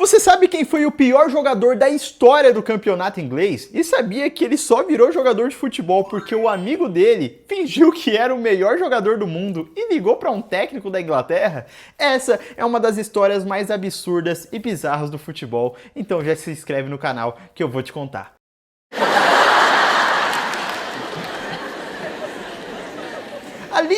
Você sabe quem foi o pior jogador da história do campeonato inglês? E sabia que ele só virou jogador de futebol porque o amigo dele fingiu que era o melhor jogador do mundo e ligou para um técnico da Inglaterra? Essa é uma das histórias mais absurdas e bizarras do futebol, então já se inscreve no canal que eu vou te contar. Além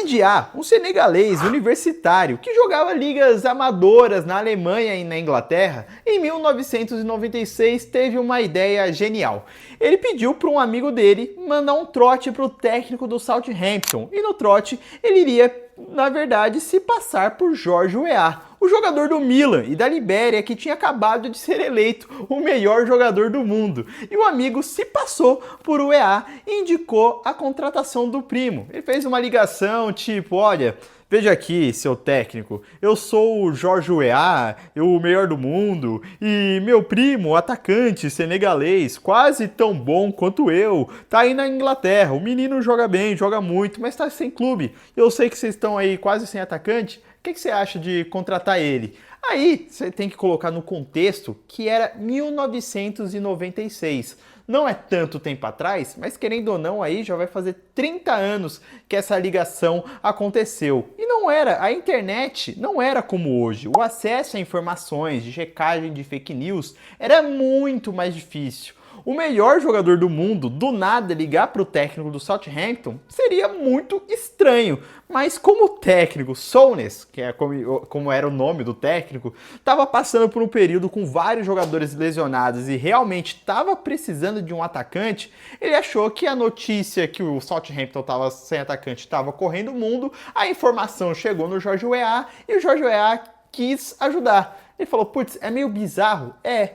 um senegalês universitário que jogava ligas amadoras na Alemanha e na Inglaterra, em 1996 teve uma ideia genial. Ele pediu para um amigo dele mandar um trote para o técnico do Southampton e no trote ele iria, na verdade, se passar por George Weah, o jogador do Milan e da Libéria que tinha acabado de ser eleito o melhor jogador do mundo. E o amigo se passou por Weah e indicou a contratação do primo. Ele fez uma ligação tipo, olha, veja aqui, seu técnico, eu sou o George Weah, o melhor do mundo, e meu primo, atacante senegalês, quase tão bom quanto eu, tá aí na Inglaterra, o menino joga bem, joga muito, mas tá sem clube. Eu sei que vocês estão aí quase sem atacante, o que você acha de contratar ele? Aí você tem que colocar no contexto que era 1996. Não é tanto tempo atrás, mas querendo ou não, aí já vai fazer 30 anos que essa ligação aconteceu. E não era, a internet não era como hoje. O acesso a informações de checagem de fake news era muito mais difícil. O melhor jogador do mundo, do nada, ligar para o técnico do Southampton seria muito estranho. Mas como o técnico, Souness, que é como era o nome do técnico, estava passando por um período com vários jogadores lesionados e realmente estava precisando de um atacante, ele achou que a notícia que o Southampton estava sem atacante estava correndo o mundo, a informação chegou no George Weah e o George Weah quis ajudar. Ele falou, putz, é meio bizarro? É,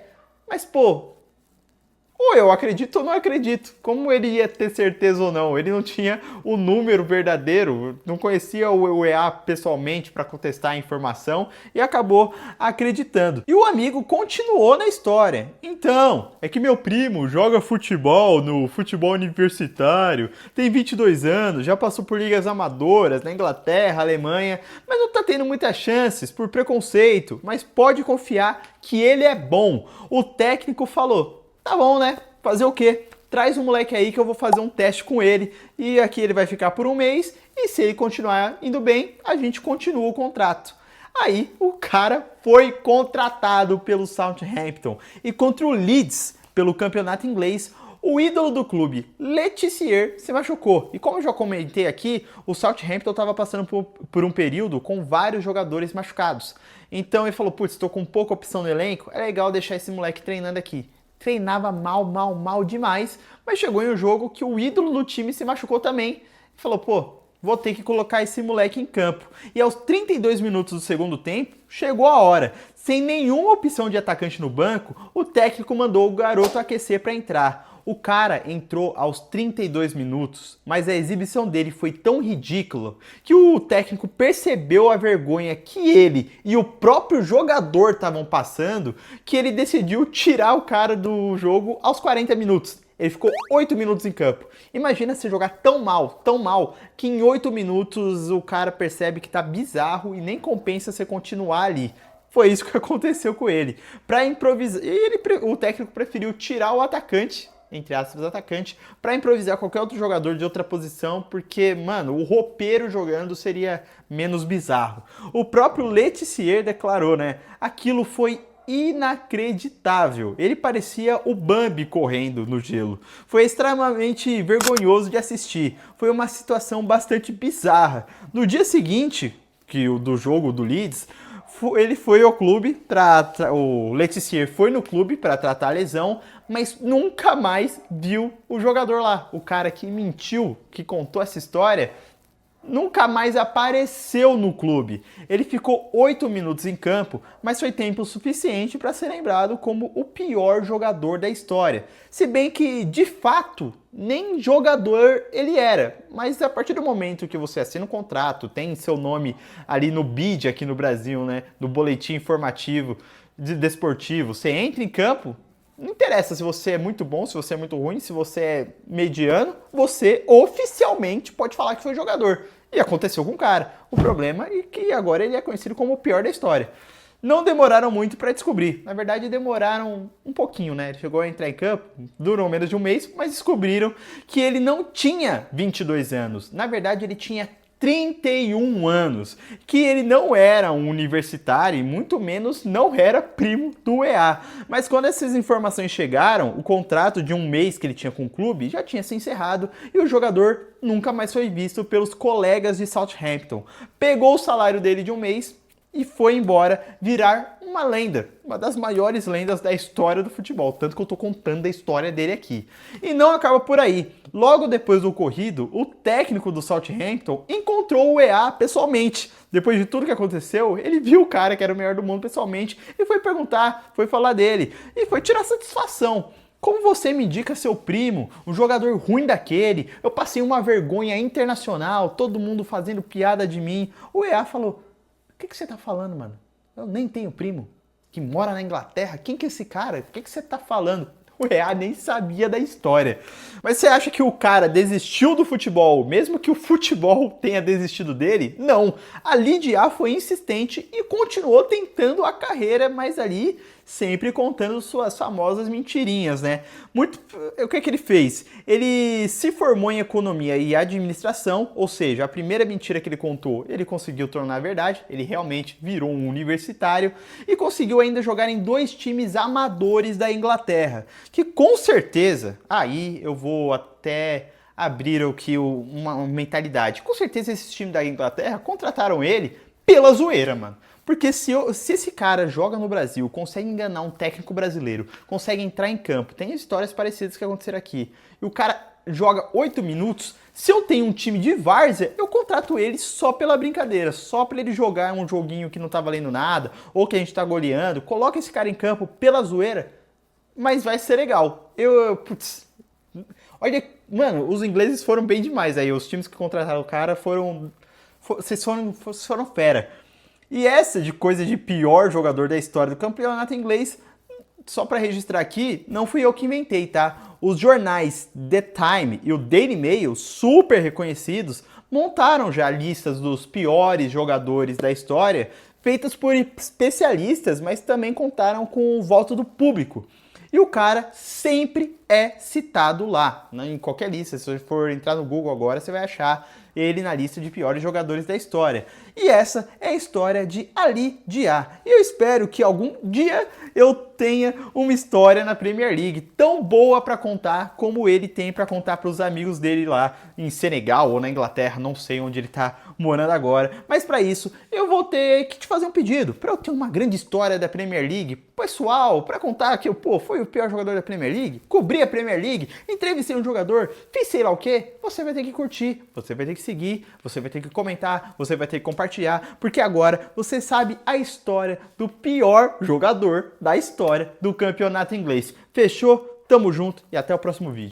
mas pô, ou eu acredito ou não acredito. Como ele ia ter certeza ou não? Ele não tinha o número verdadeiro, não conhecia o Weah pessoalmente para contestar a informação e acabou acreditando. E o amigo continuou na história. Então, é que meu primo joga futebol no futebol universitário, tem 22 anos, já passou por ligas amadoras na Inglaterra, Alemanha, mas não tá tendo muitas chances por preconceito, mas pode confiar que ele é bom. O técnico falou, tá bom, né? Fazer o quê? Traz um moleque aí que eu vou fazer um teste com ele e aqui ele vai ficar por um mês e se ele continuar indo bem, a gente continua o contrato. Aí o cara foi contratado pelo Southampton e contra o Leeds, pelo campeonato inglês, o ídolo do clube, Le Tissier, se machucou. E como eu já comentei aqui, o Southampton estava passando por um período com vários jogadores machucados. Então ele falou, putz, estou com pouca opção no elenco, é legal deixar esse moleque treinando aqui. Treinava mal demais, mas chegou em um jogo que o ídolo do time se machucou também. E falou, pô, vou ter que colocar esse moleque em campo. E aos 32 minutos do segundo tempo, chegou a hora. Sem nenhuma opção de atacante no banco, o técnico mandou o garoto aquecer para entrar. O cara entrou aos 32 minutos, mas a exibição dele foi tão ridícula que o técnico percebeu a vergonha que ele e o próprio jogador estavam passando, que ele decidiu tirar o cara do jogo aos 40 minutos. Ele ficou 8 minutos em campo. Imagina se jogar tão mal, que em 8 minutos o cara percebe que tá bizarro e nem compensa você continuar ali. Foi isso que aconteceu com ele. Para improvisar, o técnico preferiu tirar o atacante, entre aspas, atacante, para improvisar qualquer outro jogador de outra posição, porque, mano, o roupeiro jogando seria menos bizarro. O próprio Le Tissier declarou, né? Aquilo foi inacreditável. Ele parecia o Bambi correndo no gelo. Foi extremamente vergonhoso de assistir. Foi uma situação bastante bizarra. No dia seguinte, do jogo do Leeds, ele foi ao clube, o Le Tissier foi no clube para tratar a lesão, mas nunca mais viu o jogador lá. O cara que mentiu, que contou essa história, nunca mais apareceu no clube. Ele ficou 8 minutos em campo, mas foi tempo suficiente para ser lembrado como o pior jogador da história. Se bem que, de fato, nem jogador ele era. Mas a partir do momento que você assina um contrato, tem seu nome ali no BID aqui no Brasil, né, no boletim informativo desportivo, você entra em campo, não interessa se você é muito bom, se você é muito ruim, se você é mediano, você oficialmente pode falar que foi jogador. E aconteceu com o cara. O problema é que agora ele é conhecido como o pior da história. não demoraram muito para descobrir. Na verdade, demoraram um pouquinho, né? Ele chegou a entrar em campo, durou menos de um mês, mas descobriram que ele não tinha 22 anos. Na verdade, ele tinha 31 anos, que ele não era um universitário e muito menos não era primo do EA. Mas quando essas informações chegaram, o contrato de um mês que ele tinha com o clube já tinha se encerrado e o jogador nunca mais foi visto pelos colegas de Southampton. Pegou o salário dele de um mês e foi embora virar uma lenda, uma das maiores lendas da história do futebol, tanto que eu tô contando a história dele aqui. E não acaba por aí. Logo depois do ocorrido, o técnico do Southampton encontrou o EA pessoalmente. Depois de tudo que aconteceu, ele viu o cara que era o melhor do mundo pessoalmente e foi perguntar, foi falar dele e foi tirar satisfação. Como você me indica seu primo, um jogador ruim daquele? Eu passei uma vergonha internacional, todo mundo fazendo piada de mim. O EA falou: o que você tá falando, mano? Eu nem tenho primo que mora na Inglaterra. Quem que é esse cara? O que você tá falando? O EA nem sabia da história. Mas você acha que o cara desistiu do futebol, mesmo que o futebol tenha desistido dele? Não. A Lidia foi insistente e continuou tentando a carreira, mas ali sempre contando suas famosas mentirinhas, né? O que ele fez? Ele se formou em economia e administração, ou seja, a primeira mentira que ele contou, ele conseguiu tornar verdade, ele realmente virou um universitário e conseguiu ainda jogar em 2 times amadores da Inglaterra, que com certeza, aí eu vou até abrir aqui uma mentalidade, com certeza esses times da Inglaterra contrataram ele pela zoeira, mano. Porque se esse cara joga no Brasil, consegue enganar um técnico brasileiro, consegue entrar em campo, tem histórias parecidas que aconteceram aqui, e o cara joga 8 minutos, se eu tenho um time de várzea, eu contrato ele só pela brincadeira, só pra ele jogar um joguinho que não tá valendo nada, ou que a gente tá goleando, coloca esse cara em campo pela zoeira, mas vai ser legal. Putz, olha, mano, os ingleses foram bem demais aí, os times que contrataram o cara vocês foram fera. E essa de coisa de pior jogador da história do campeonato inglês, só para registrar aqui, não fui eu que inventei, tá? Os jornais The Time e o Daily Mail, super reconhecidos, montaram já listas dos piores jogadores da história, feitas por especialistas, mas também contaram com o voto do público. E o cara sempre é citado lá, né? Em qualquer lista. Se você for entrar no Google agora, você vai achar ele na lista de piores jogadores da história. E essa é a história de Ali Dia. E eu espero que algum dia eu tenha uma história na Premier League tão boa para contar como ele tem para contar para os amigos dele lá em Senegal ou na Inglaterra, não sei onde ele tá morando agora. Mas para isso, eu vou ter que te fazer um pedido. Para eu ter uma grande história da Premier League, pessoal, para contar que eu, fui o pior jogador da Premier League, cobri a Premier League, entrevistei um jogador, fiz sei lá o quê, você vai ter que curtir, você vai ter que seguir, você vai ter que comentar, você vai ter que compartilhar, porque agora você sabe a história do pior jogador da história do campeonato inglês. Fechou? Tamo junto e até o próximo vídeo.